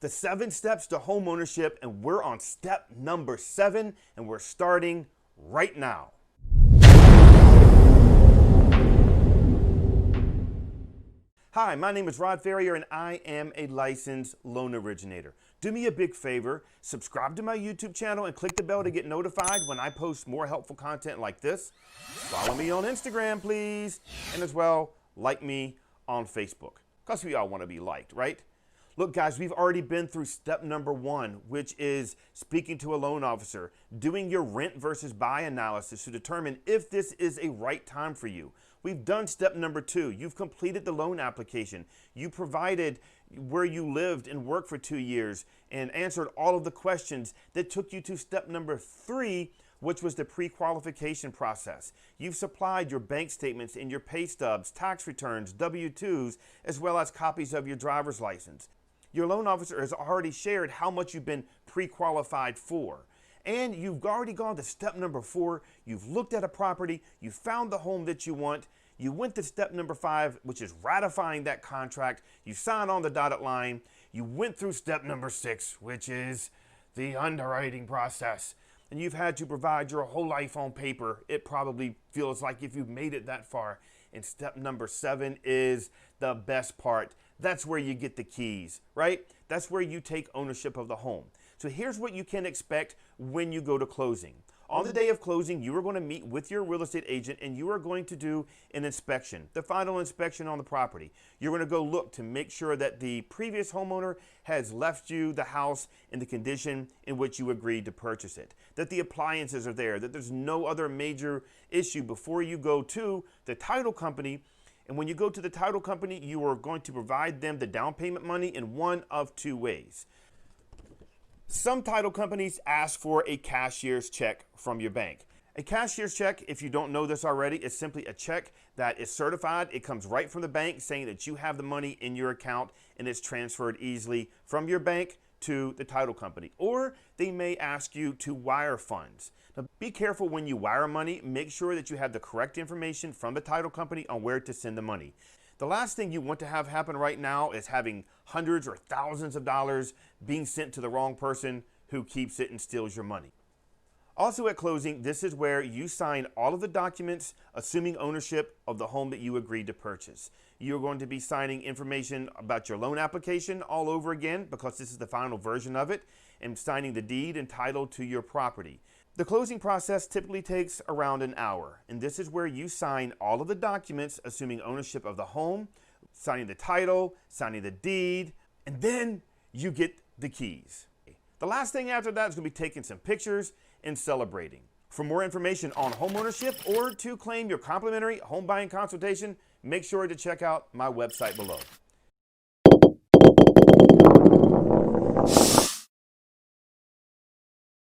The 7 steps to home ownership, and we're on step number 7, and we're starting right now. Hi, my name is Rod Ferrier, and I am a licensed loan originator. Do me a big favor, subscribe to my YouTube channel and click the bell to get notified when I post more helpful content like this. Follow me on Instagram, please, and as well, like me on Facebook, because we all want to be liked, right? Look, guys, we've already been through step number 1, which is speaking to a loan officer, doing your rent versus buy analysis to determine if this is a right time for you. We've done step number 2. You've completed the loan application. You provided where you lived and worked for 2 years and answered all of the questions that took you to step number 3, which was the pre-qualification process. You've supplied your bank statements and your pay stubs, tax returns, W-2s, as well as copies of your driver's license. Your loan officer has already shared how much you've been pre-qualified for. And you've already gone to step number 4. You've looked at a property. You found the home that you want. You went to step number 5, which is ratifying that contract. You signed on the dotted line. You went through step number 6, which is the underwriting process. And you've had to provide your whole life on paper. It probably feels like if you've made it that far. And step number 7 is the best part. That's where you get the keys, right? That's where you take ownership of the home. So here's what you can expect when you go to closing. On the day of closing, you are going to meet with your real estate agent and you are going to do an inspection, the final inspection on the property. You're going to go look to make sure that the previous homeowner has left you the house in the condition in which you agreed to purchase it, that the appliances are there, that there's no other major issue before you go to the title company. And when you go to the title company, you are going to provide them the down payment money in one of 2 ways. Some title companies ask for a cashier's check from your bank. A cashier's check, if you don't know this already, is simply a check that is certified. It comes right from the bank saying that you have the money in your account and it's transferred easily from your bank to the title company. Or they may ask you to wire funds. Now, be careful when you wire money. Make sure that you have the correct information from the title company on where to send the money. The last thing you want to have happen right now is having hundreds or thousands of dollars being sent to the wrong person who keeps it and steals your money. Also at closing, this is where you sign all of the documents assuming ownership of the home that you agreed to purchase. You're going to be signing information about your loan application all over again because this is the final version of it, and signing the deed and title to your property. The closing process typically takes around an hour, and this is where you sign all of the documents assuming ownership of the home, signing the title, signing the deed, and then you get the keys. The last thing after that is going to be taking some pictures and celebrating. For more information on homeownership or to claim your complimentary home buying consultation, make sure to check out my website below.